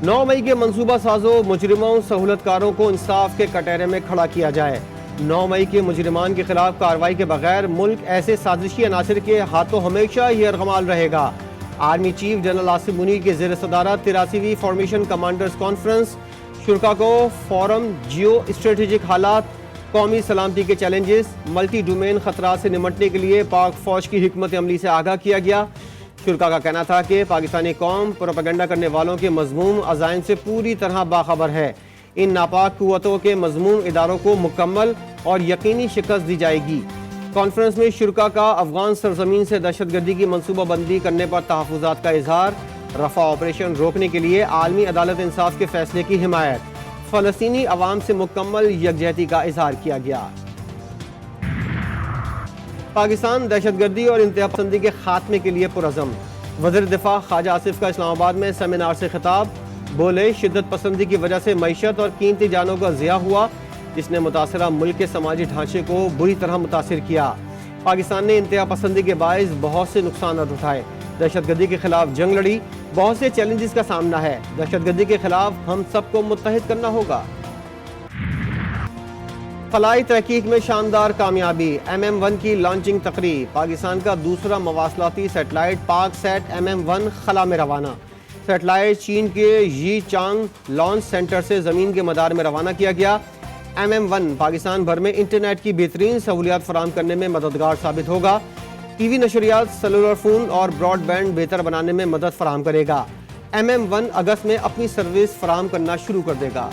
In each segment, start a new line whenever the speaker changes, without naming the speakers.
9 मई के मंसूबा साजों मुजरिमों सहूलतकारों को इंसाफ के कटहरे में खड़ा किया जाए। 9 मई के मुजरिमान के खिलाफ कार्रवाई के बगैर मुल्क ऐसे साजिशी अनासिर के हाथों हमेशा ही यरगमाल रहेगा। Army chief general Asif Munir के ज़ेर सदारत 83वीं फॉर्मेशन कमांडर्स कॉन्फ्रेंस शुरका को फोरम, जियो स्ट्रेटेजिक हालात, कौमी सलामती के चैलेंजेस, मल्टी डोमेन खतरात से निमटने के लिए पाक फौज की हिकमत अमली से आगाह किया गया। शुरका का कहना था कि पाकिस्तानी कौम प्रोपेगेंडा करने वालों के मज़मूम अज़ाइम से पूरी तरह बाखबर है। इन नापाक कुव्वतों के मज़मूम इदारों को मुकम्मल और यकीनी शिकस्त दी जाएगी। कॉन्फ्रेंस में शुरका का अफगान सरजमीन से दहशतगर्दी की मनसूबा बंदी करने पर तहफ़्फ़ुज़ात का इजहार, रफ़ा ऑपरेशन रोकने के लिए आलमी अदालत इंसाफ के फैसले की हिमायत, फ़लस्तीनी अवाम से मुकम्मल यकजहती का इजहार किया गया। पाकिस्तान दहशतगर्दी और इंतहा पसंदी के खात्मे के लिए पुरज़म। वज़ीर दिफा ख्वाजा आसिफ का इस्लामाबाद में सेमिनार से खिताब, बोले शिद्दत पसंदी की वजह से मईशत और कीमती जानों का ज़िया हुआ, जिसने मुतासरा मुल्क के समाजी ढांचे को बुरी तरह मुतासिर किया। पाकिस्तान ने इंतहा पसंदी के बायस बहुत से नुकसान उठाए, दहशतगर्दी के खिलाफ जंग लड़ी, बहुत से चैलेंजेस का सामना है। दहशतगर्दी के खिलाफ हम सबको मुत्तहिद करना होगा। फलाई तहकीक में शानदार कामयाबी, MM-1 की लॉन्चिंग तकरीब। पाकिस्तान का दूसरा मवासलाती सैटेलाइट पाक सैट MM-1 खला में रवाना। सैटेलाइट चीन के यी चांग लॉन्च सेंटर से ज़मीन के मदार में रवाना किया गया। MM-1 पाकिस्तान भर में इंटरनेट की बेहतरीन सहूलियात फराहम करने में मददगार साबित होगा। TV नशरियात, सेलुलर फ़ोन और ब्रॉडबैंड बेहतर बनाने में मदद फराहम करेगा। MM-1 अगस्त में अपनी सर्विस फराहम करना शुरू कर देगा।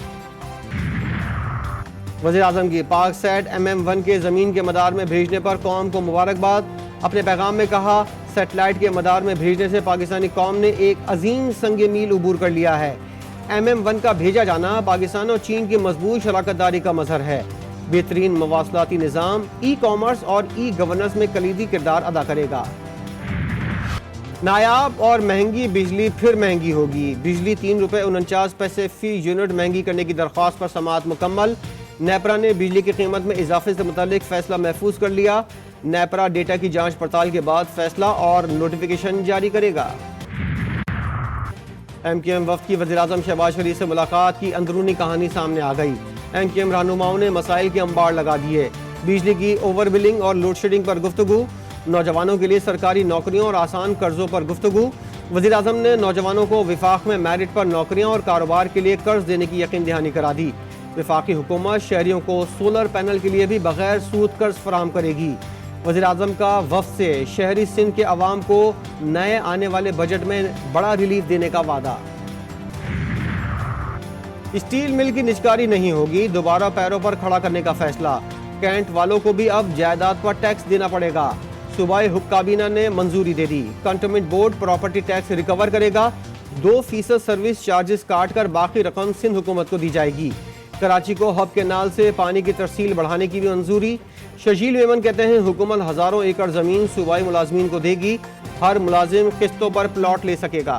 वज़ीर आज़म की पाक सैट MM-1 के ज़मीन के मदार में भेजने पर कौम को मुबारकबाद। अपने पैगाम में कहा, सैटेलाइट के मदार में भेजने से पाकिस्तानी कौम ने एक अजीम संग मील उबूर कर लिया है। MM-1 का भेजा जाना पाकिस्तान और चीन की मजबूत शराकत दारी का मजहर है। बेहतरीन मवासलाती निज़ाम, ई-कॉमर्स और ई-गवर्नेंस में कलीदी किरदार अदा करेगा। नायाब और महंगी बिजली फिर महंगी होगी। बिजली ₹3.49 फी यूनिट महंगी करने की दरख्वास्त पर समाअत मुकम्मल। नेपरा ने बिजली की कीमत में इजाफे से मुतालिक फैसला महफूज कर लिया। नेपरा डेटा की जांच पड़ताल के बाद फैसला और नोटिफिकेशन जारी करेगा। MKM वफ्द की वज़ीर आज़म शहबाज शरीफ से मुलाकात की अंदरूनी कहानी सामने आ गई। MKM रहनुमाओं ने मसाइल के अंबार लगा दिए। बिजली की ओवर बिलिंग और लोड शेडिंग पर गुफ्तगू, नौजवानों के लिए सरकारी नौकरियों और आसान कर्जों पर गुफ्तगू। वज़ीर आज़म ने नौजवानों को विफाक में मेरिट पर नौकरियां और कारोबार के लिए कर्ज देने की यकीन दहानी करा दी। वफाकी हुकूमत शहरियों को सोलर पैनल के लिए भी बगैर सूद कर्ज फराहम करेगी। वज़ीर आज़म का वफ़द से शहरी सिंध के अवाम को नए आने वाले बजट में बड़ा रिलीफ देने का वादा। स्टील मिल की निजकारी नहीं होगी, दोबारा पैरों पर खड़ा करने का फैसला। कैंट वालों को भी अब जायदाद पर टैक्स देना पड़ेगा। सूबाई हुक्म काबीना ने मंजूरी दे दी। Cantonment board property tax recover करेगा। 2% सर्विस चार्जेस काट कर बाकी रकम सिंध हुकूमत को दी जाएगी। कराची को हब केनाल से पानी की तरसील बढ़ाने की भी मंजूरी। शजील मेमन कहते हैं, हुकूमत हजारों एकड़ जमीन सूबाई मुलाजमीन को देगी, हर मुलाजिम किस्तों पर प्लॉट ले सकेगा।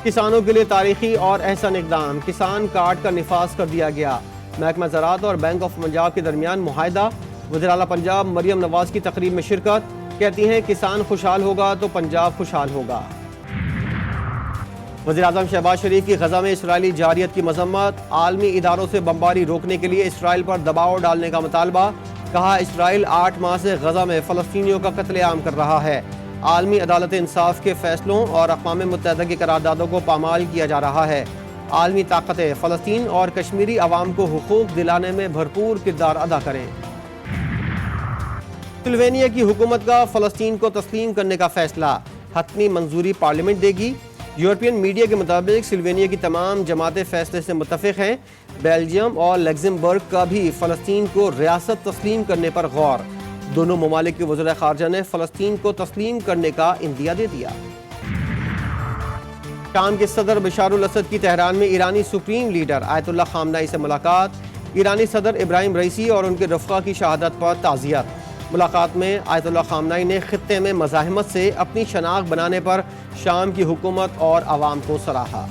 किसानों के लिए तारीखी और अहसन इकदाम, किसान कार्ड का निफाज कर दिया गया। महकमा ज़राअत और बैंक ऑफ पंजाब के दरमियान मुआहदा। वज़ीर आला पंजाब मरियम नवाज की तकरीब में शिरकत, कहती हैं किसान खुशहाल होगा तो पंजाब खुशहाल होगा। वज़ीर आज़म शहबाज शरीफ की गज़ा में इसराइली जारियत की मज़म्मत, आलमी इदारों से बमबारी रोकने के लिए इसराइल पर दबाव डालने का मुतालबा। कहा, इसराइल 8 माह से गज़ा में फ़लस्तीनियों का कत्लेआम कर रहा है। आलमी अदालत इंसाफ के फैसलों और अक़वाम मुत्तहिदा की करारदादों को पामाल किया जा रहा है। आलमी ताकतें फ़लस्तीन और कश्मीरी अवाम को हुकूक दिलाने में भरपूर किरदार अदा करें। सिल्वेनिया की हुकूमत का फ़लस्तीन को तस्लीम करने का फैसला, हतमी मंजूरी पार्लियामेंट देगी। यूरोपियन मीडिया के मुताबिक सिल्वेनिया की तमाम जमातें फैसले से मुत्तफ़िक़ हैं। बेल्जियम और लग्ज़मबर्ग का भी फ़लस्तीन को रियासत तस्लीम करने पर गौर। दोनों ममालिक के वज़ीर ख़ारजा ने फ़लस्तीन को तस्लीम करने का इंदिया दे दिया। शाम के सदर बशारुल असद की तेहरान में ईरानी सुप्रीम लीडर आयतुल्लाह ख़ामनेई से मुलाकात। ईरानी सदर इब्राहिम रईसी और उनके रफ़्क़ा की शहादत पर ताज़ियत। मुलाकात में आयतुल्लाह ख़ामनेई ने ख़ित्ते में मज़ाहमत से अपनी शनाख्त बनाने पर शाम की हुकूमत और अवाम को सराहा।